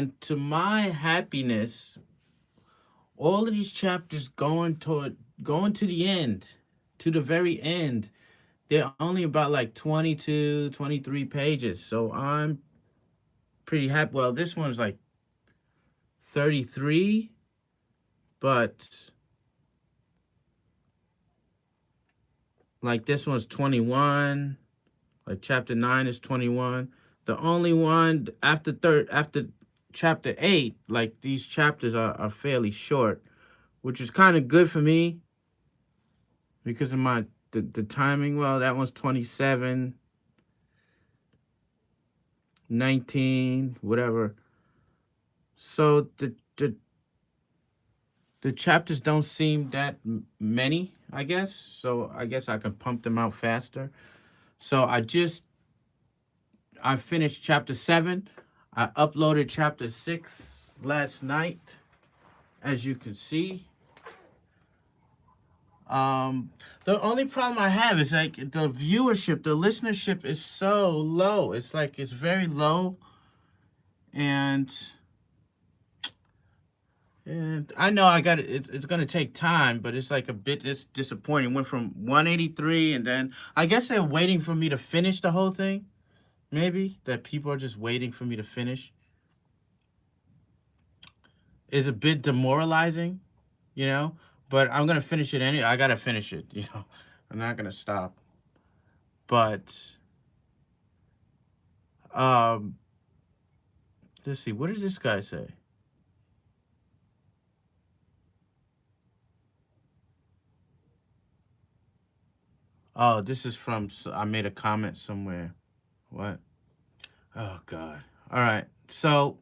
And to my happiness, all of these chapters going to the end, to the very end. They're only about like 22, 23 pages. So I'm pretty happy. Well, this one's like 33, but like this one's 21. Like chapter 9 is 21. The only one after chapter 8, like these chapters are fairly short, which is kind of good for me because of the timing. Well, that one's 27, 19, whatever. So the chapters don't seem that many, I guess. So I guess I can pump them out faster. So I finished chapter 7. I uploaded chapter 6 last night, as you can see. Um, the only problem I have is like the viewership, the listenership is so low. It's like it's very low, and I know I got it. It's gonna take time, but it's like a bit. It's disappointing. Went from 183, and then I guess they're waiting for me to finish the whole thing. Maybe that people are just waiting for me to finish. Is a bit demoralizing, you know. But I'm gonna finish it anyway. I gotta finish it, you know. I'm not gonna stop. But um, let's see. What does this guy say? Oh, this is from. I made a comment somewhere. What? Oh God. All right. So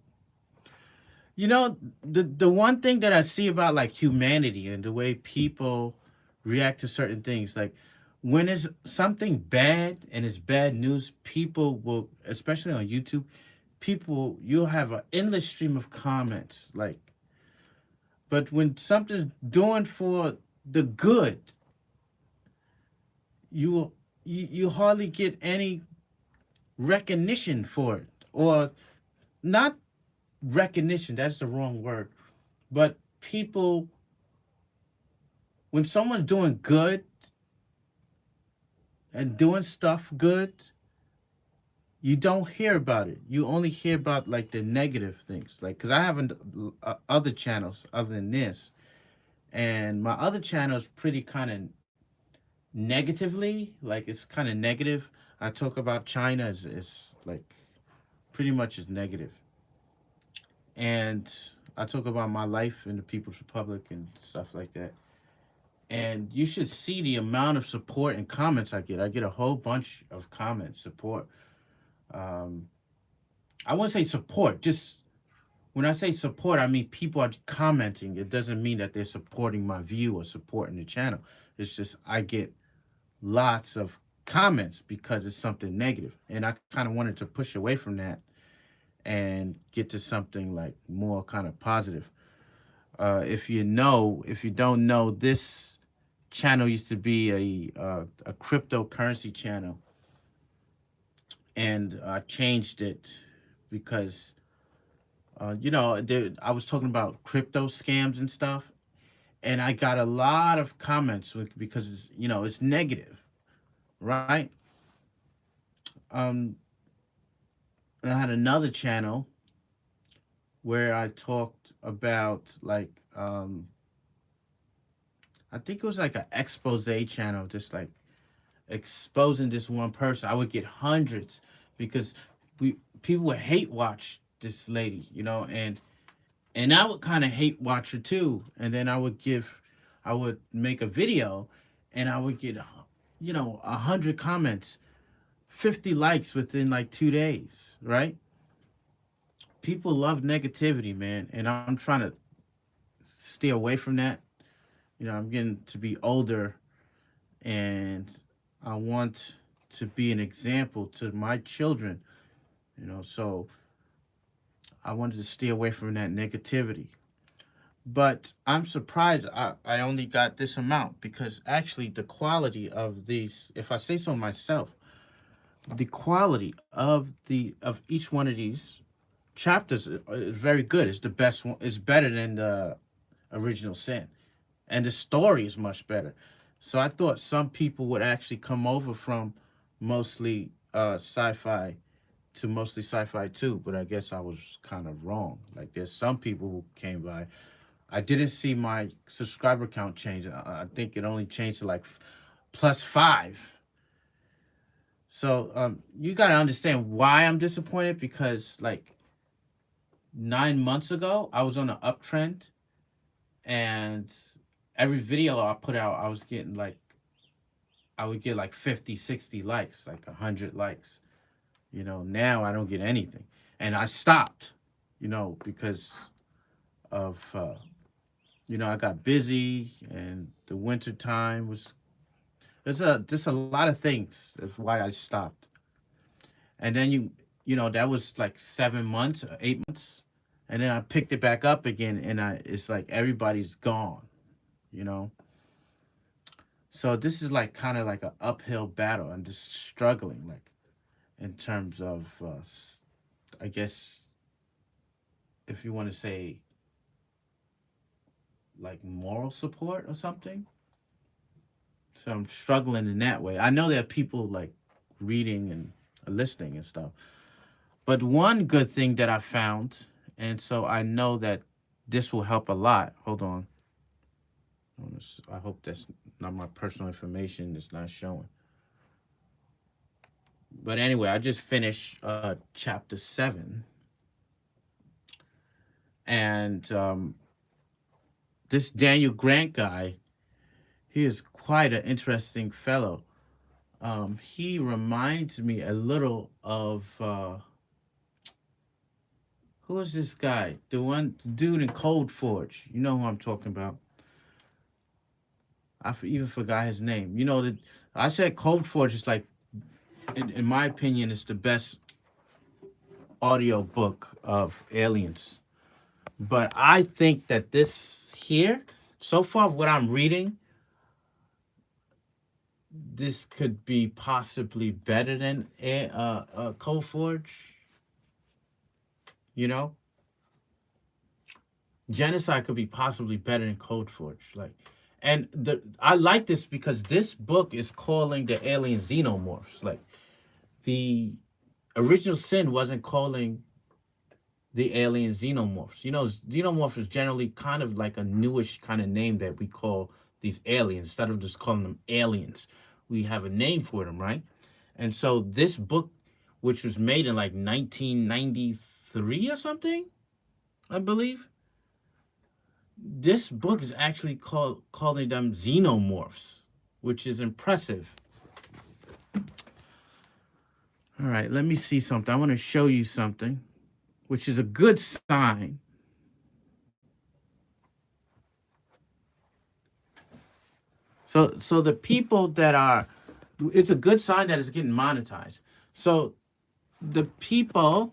the one thing that I see about like humanity and the way people react to certain things, like when it's something bad and it's bad news, people will, especially on YouTube, people you'll have an endless stream of comments. Like, but when something's doing for the good, you hardly get any recognition for it, or not recognition. That's the wrong word, but people when someone's doing good and doing stuff good, you don't hear about it. You only hear about like the negative things. Like, cause I haven't other channels other than this, and my other channel is pretty kind of negatively. Like, it's kind of negative. I talk about China is like pretty much is negative, and I talk about my life in the People's Republic and stuff like that. And you should see the amount of support and comments I get. I get a whole bunch of comments, support. Um, I wouldn't say support. Just when I say support, I mean people are commenting. It doesn't mean that they're supporting my view or supporting the channel. It's just I get lots of comments because it's something negative, and I kind of wanted to push away from that and get to something like more kind of positive. If you don't know, this channel used to be a cryptocurrency channel, and I changed it because I was talking about crypto scams and stuff, and I got a lot of comments because it's negative, right? Um, I had another channel where I talked about like I think it was like an expose channel, just like exposing this one person. I would get hundreds because we people would hate watch this lady, and I would kind of hate watch her too. And then I would make a video, and I would get 100 comments, 50 likes within like 2 days, right? People love negativity, man, and I'm trying to stay away from that. I'm getting to be older, and I want to be an example to my children, so I wanted to stay away from that negativity. But I'm surprised I only got this amount because actually the quality of these, if I say so myself, the quality of each one of these chapters is very good. It's the best one. It's better than the original sin, and the story is much better. So I thought some people would actually come over from mostly sci-fi to mostly sci-fi too, but I guess I was kind of wrong. Like there's some people who came by. I didn't see my subscriber count change. I think it only changed to like plus 5. So you got to understand why I'm disappointed, because like 9 months ago I was on an uptrend, and every video I put out I was getting like, I would get like 50, 60 likes, like 100 likes. Now I don't get anything. And I stopped, because of, I got busy, and the winter time was, there's just a lot of things. That's why I stopped. And then that was like 7 months, or 8 months. And then I picked it back up again, and it's like everybody's gone, you know? So this is like kind of like an uphill battle. I'm just struggling, like, in terms of, I guess, if you want to say, like moral support or something. So I'm struggling in that way. I know there are people like reading and listening and stuff. But one good thing that I found, and so I know that this will help a lot. Hold on. I hope that's not my personal information. It's not showing. But anyway, I just finished chapter 7. And this Daniel Grant guy, he is quite an interesting fellow. He reminds me a little of who is this guy? The dude in Cold Forge. You know who I'm talking about. Even forgot his name. I said Cold Forge is like, in my opinion, is the best audio book of aliens. But I think that this here, so far what I'm reading, this could be possibly better than Cold Forge. You know, Genocide could be possibly better than Cold Forge. Like, and I like this because this book is calling the alien xenomorphs. Like, the original sin wasn't calling the alien xenomorphs. Xenomorph is generally kind of like a newish kind of name that we call these aliens. Instead of just calling them aliens, we have a name for them, right? And so this book, which was made in like 1993 or something, I believe, this book is actually calling them xenomorphs, which is impressive. All right, let me see something. I want to show you something, which is a good sign. So the people that are, it's a good sign that it's getting monetized. So the people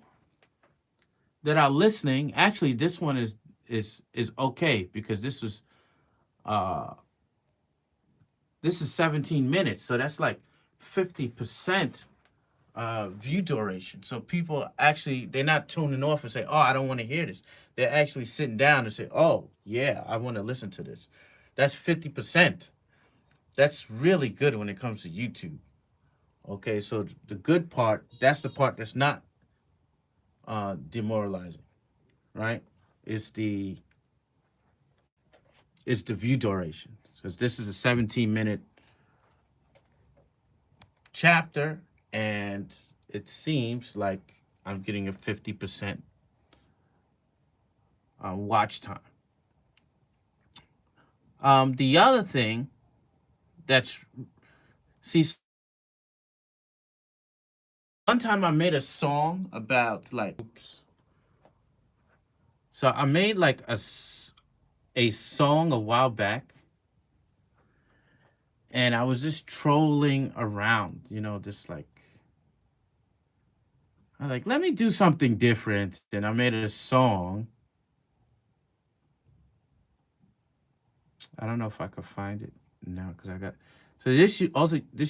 that are listening, actually, this one is okay, because uh this is 17 minutes, so that's like 50% view duration. So people actually, they're not tuning off and say, "Oh, I don't want to hear this." They're actually sitting down and say, "Oh, yeah, I want to listen to this." That's 50%. That's really good when it comes to YouTube. Okay, so the good part, that's the part that's not demoralizing, right? It's the it's the view duration. So this is a 17-minute chapter, and it seems like I'm getting a 50% watch time. The other thing that's, see, one time I made a song about like, oops. So I made like a song a while back, and I was just trolling around, just like, I like, let me do something different. And I made a song. I don't know if I could find it now, because I got, so this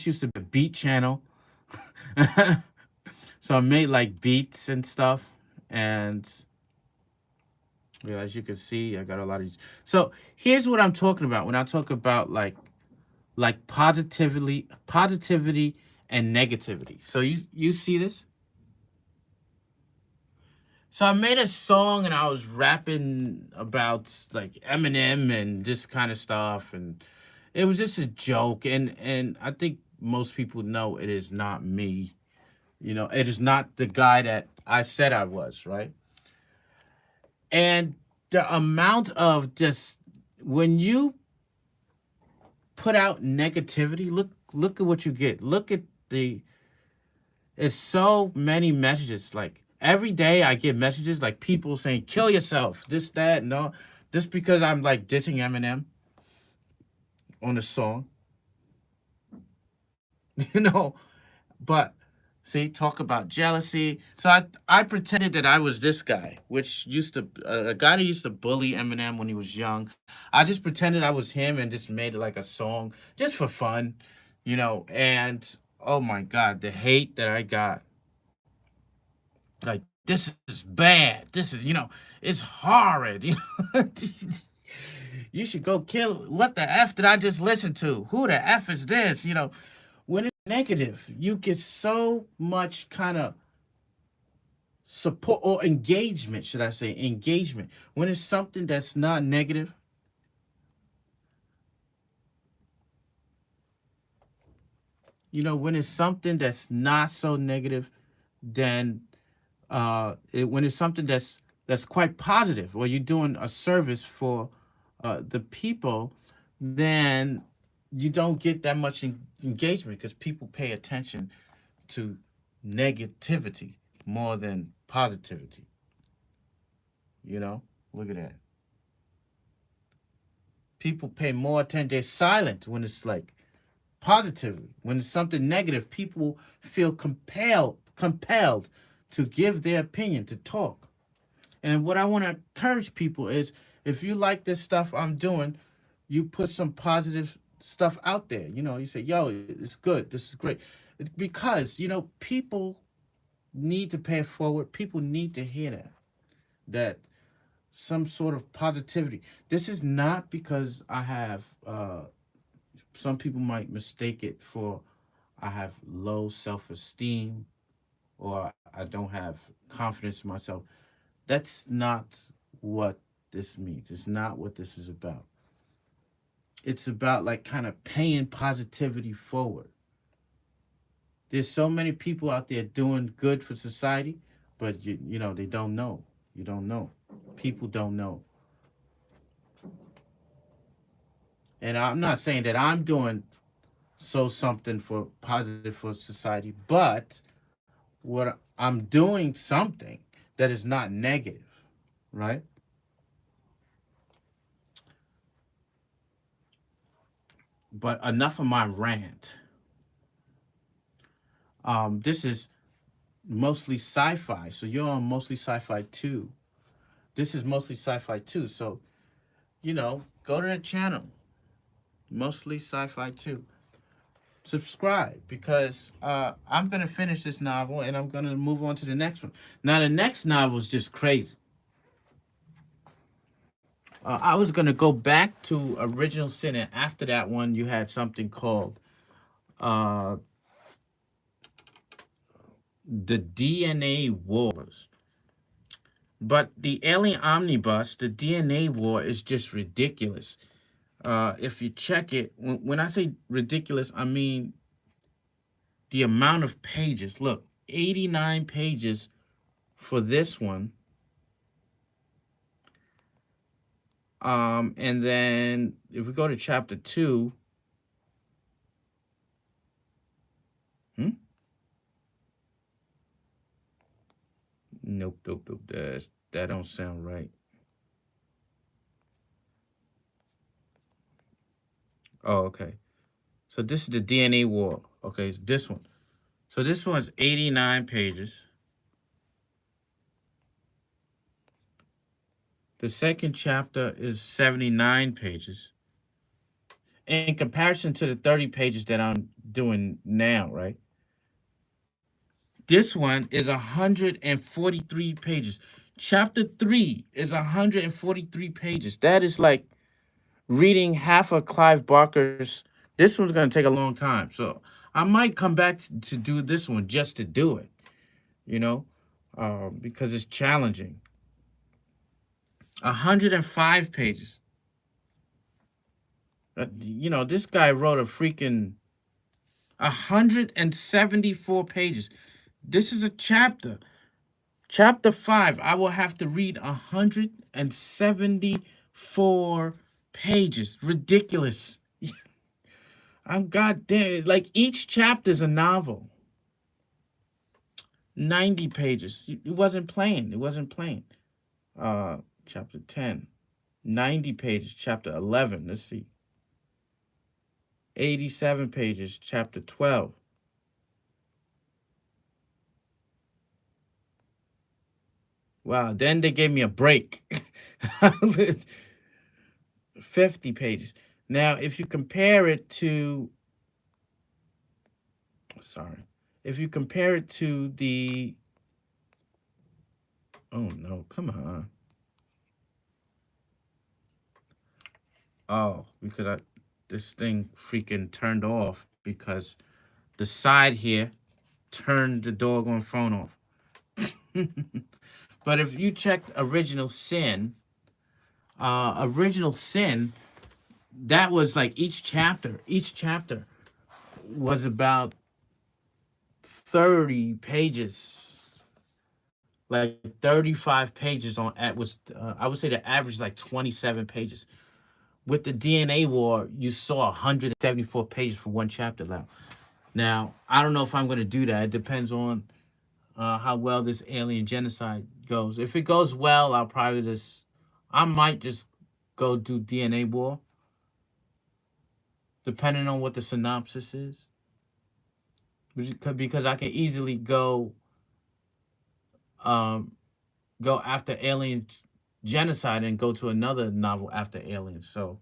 used to be a beat channel. So I made like beats and stuff, And yeah, as you can see, I got a lot of these. So here's what I'm talking about when I talk about like positivity and negativity. So you see this? So I made a song and I was rapping about like Eminem and this kind of stuff, and it was just a joke. And I think most people know it is not me. It is not the guy that I said I was, right? And the amount of just when you put out negativity, look at what you get. Look at the it's so many messages. Like every day I get messages like people saying, kill yourself, this, that, no. Just because I'm like dissing Eminem on a song, you know. But see, talk about jealousy. So I pretended that I was this guy, which used to a guy that used to bully Eminem when he was young. I just pretended I was him and just made it like a song just for fun, and oh my god, the hate that I got. Like, this is bad. This is, it's horrid. You should go kill. What the F did I just listen to? Who the F is this? When it's negative, you get so much kind of support or engagement, should I say, engagement. When it's something that's not negative, when it's something that's not so negative, then when it's something that's quite positive, or you're doing a service for the people, then you don't get that much engagement because people pay attention to negativity more than positivity. Look at that. People pay more attention. They're silent when it's like positivity. When it's something negative, people feel compelled to give their opinion, to talk. And what I want to encourage people is if you like this stuff I'm doing, you put some positive stuff out there. You say, yo, it's good. This is great. It's because, people need to pay it forward. People need to hear that some sort of positivity. This is not because I have, some people might mistake it for I have low self esteem or I don't have confidence in myself. That's not what this means. It's not what this is about. It's about like kind of paying positivity forward. There's so many people out there doing good for society, but they don't know. You don't know. People don't know. And I'm not saying that I'm doing something for positive for society, but what I'm doing something that is not negative, right? But enough of my rant. This is mostly sci-fi, so you're on mostly sci-fi too. This is mostly sci-fi too, so go to the channel, mostly sci-fi too. Subscribe because I'm gonna finish this novel and I'm gonna move on to the next one. Now the next novel is just crazy. I was gonna go back to Original Sin, and after that one, you had something called uh, the DNA Wars. But the Alien Omnibus, the DNA War, is just ridiculous. If you check it, when I say ridiculous, I mean the amount of pages. Look, 89 pages for this one. And then if we go to chapter 2, hmm? Nope. That don't sound right. Oh, okay. So this is the DNA war. Okay, it's this one. So this one's 89 pages. The second chapter is 79 pages. In comparison to the 30 pages that I'm doing now, right? This one is 143 pages. Chapter 3 is 143 pages. That is like reading half of Clive Barker's. This one's going to take a long time. So I might come back to do this one just to do it, you know, because it's challenging. 105 pages. This guy wrote a freaking 174 pages. This is a chapter. Chapter 5, I will have to read 174 pages. Ridiculous. I'm goddamn. Like, each chapter is a novel. 90 pages. It wasn't playing. It wasn't playing. Chapter 10. 90 pages. Chapter 11. Let's see. 87 pages. Chapter 12. Wow. Then they gave me a break. 50 pages. Now, if you compare it to, sorry, if you compare it to the, oh no, come on. Oh, because this thing freaking turned off because the side here turned the doggone phone off. But if you checked Original Sin, that was like each chapter was about 30 pages, like 35 pages on at was I would say the average is like 27 pages. With the DNA war, you saw 174 pages for one chapter now. I don't know if I'm going to do that. It depends on how well this alien genocide goes. If it goes well, I might just go do DNA war, depending on what the synopsis is. Because I can easily um, go after alien genocide and go to another novel after aliens. So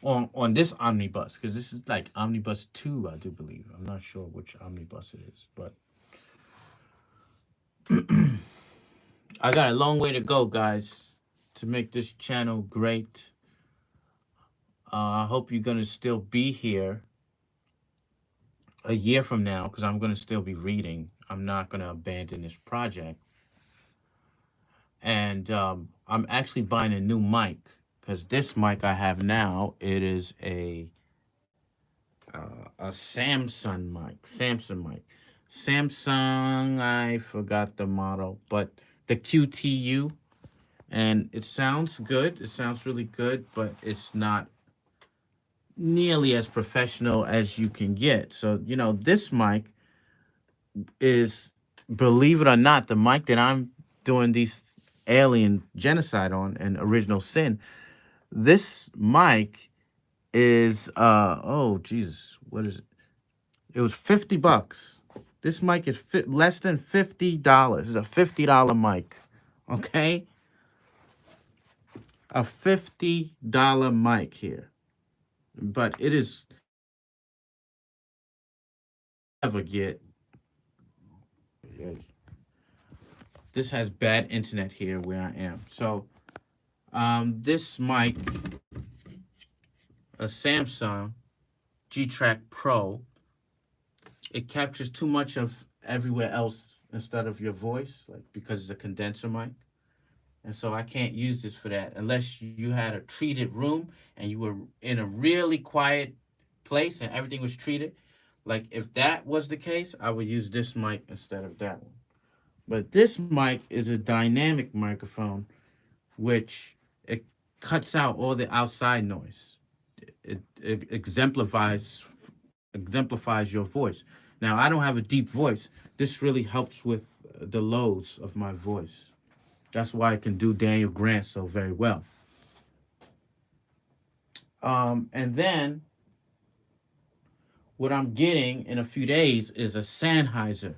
on this omnibus, because this is like omnibus 2, I do believe. I'm not sure which omnibus it is, but I got a long way to go, guys, to make this channel great. I hope you're gonna still be here a year from now, because I'm gonna still be reading. I'm not gonna abandon this project. And I'm actually buying a new mic, because this mic I have now, it is a Samsung mic. Samsung, I forgot the model, but the QTU, and it sounds good. It sounds really good, but it's not nearly as professional as you can get. So, this mic is, believe it or not, the mic that I'm doing these alien genocide on and Original Sin. This mic is oh Jesus, what is it? It was $50. This mic is less than $50. It's a $50 mic. Okay? A $50 mic here. But it is ever get. This has bad internet here where I am. So this mic, a Samsung G-Track Pro, it captures too much of everywhere else instead of your voice, like, because it's a condenser mic. And so I can't use this for that unless you had a treated room and you were in a really quiet place and everything was treated. Like, if that was the case, I would use this mic instead of that one. But this mic is a dynamic microphone, which it cuts out all the outside noise. It exemplifies your voice. Now, I don't have a deep voice. This really helps with the lows of my voice. That's why I can do Daniel Grant so very well. And then what I'm getting in a few days is a Sennheiser.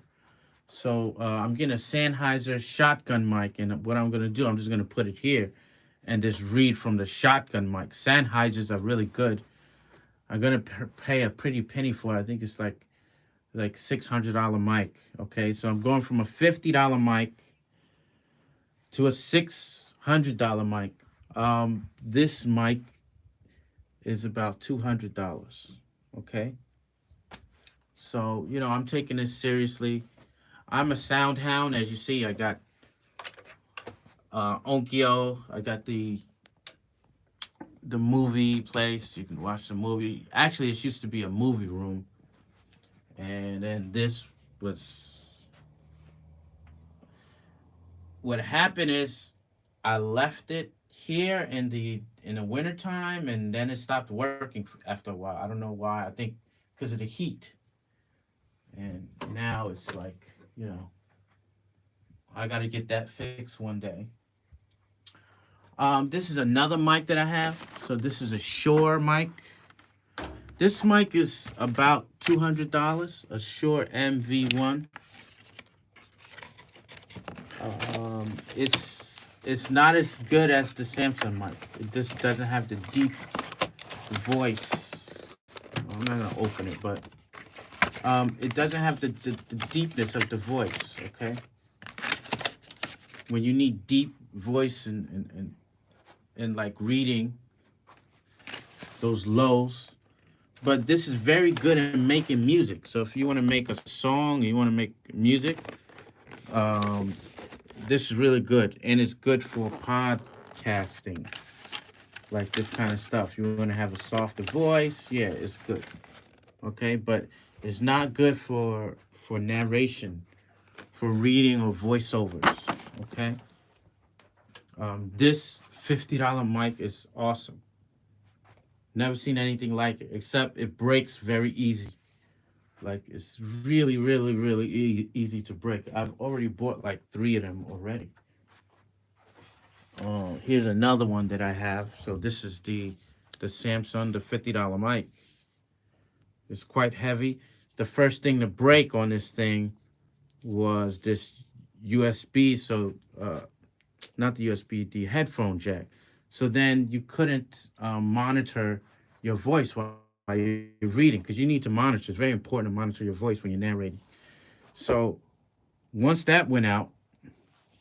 So I'm getting a Sennheiser shotgun mic, and what I'm gonna do, I'm just gonna put it here and just read from the shotgun mic. Sennheisers are really good. I'm gonna pay a pretty penny for it. I think it's like like $600 mic. Okay, so I'm going from a $50 mic to a $600 mic. This mic is about $200. Okay, so I'm taking this seriously. I'm a sound hound, as you see. I got Onkyo. I got the movie place. You can watch the movie. Actually, it used to be a movie room, and then this was what happened is I left it here in the wintertime, and then it stopped working after a while. I don't know why. I think because of the heat. And now it's like, I got to get that fixed one day. This is another mic that I have. So this is a Shure mic. This mic is about $200. A Shure MV1. It's not as good as the Samsung mic. It just doesn't have the deep voice. I'm not gonna open it, but it doesn't have the deepness of the voice. Okay, when you need deep voice and like reading those lows, but this is very good at making music. So if you want to make a song, you want to make music, this is really good, and it's good for podcasting, like this kind of stuff. You want to have a softer voice, yeah, it's good. Okay, but it's not good for narration, for reading or voiceovers. Okay, this $50 mic is awesome. Never seen anything like it, except it breaks very easy. Like it's really, really, really easy to break. I've already bought like 3 of them already. Here's another one that I have. So this is the Samsung, the $50 mic. It's quite heavy. The first thing to break on this thing was this USB. So not the USB, the headphone jack. So then you couldn't monitor your voice while you're reading, because you need to monitor. It's very important to monitor your voice when you're narrating. So once that went out,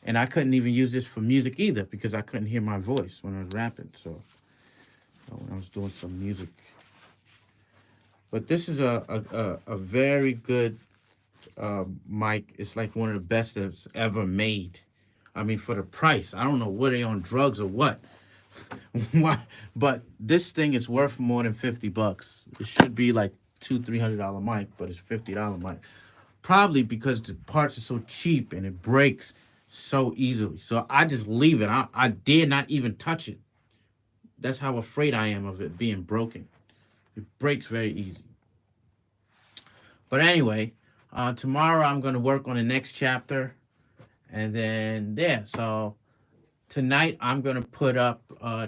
and I couldn't even use this for music either because I couldn't hear my voice when I was rapping. So when I was doing some music. But this is a very good mic. It's like one of the best that's ever made. I mean, for the price. I don't know, were they on drugs or what? Why? But this thing is worth more than $50. It should be like $200-300 mic, but it's $50 mic. Probably because the parts are so cheap and it breaks so easily. So I just leave it. I dare not even touch it. That's how afraid I am of it being broken. It breaks very easy. But anyway, tomorrow I'm going to work on the next chapter. And then, yeah, so tonight I'm going to put up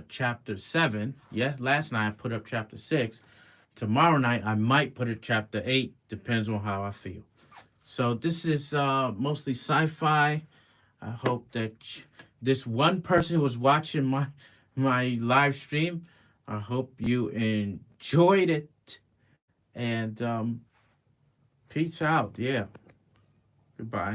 chapter 7. Yes, last night I put up chapter 6. Tomorrow night I might put up chapter 8. Depends on how I feel. So this is mostly sci-fi. I hope that this one person who was watching my live stream, I hope you enjoyed it. And peace out. Yeah. Goodbye.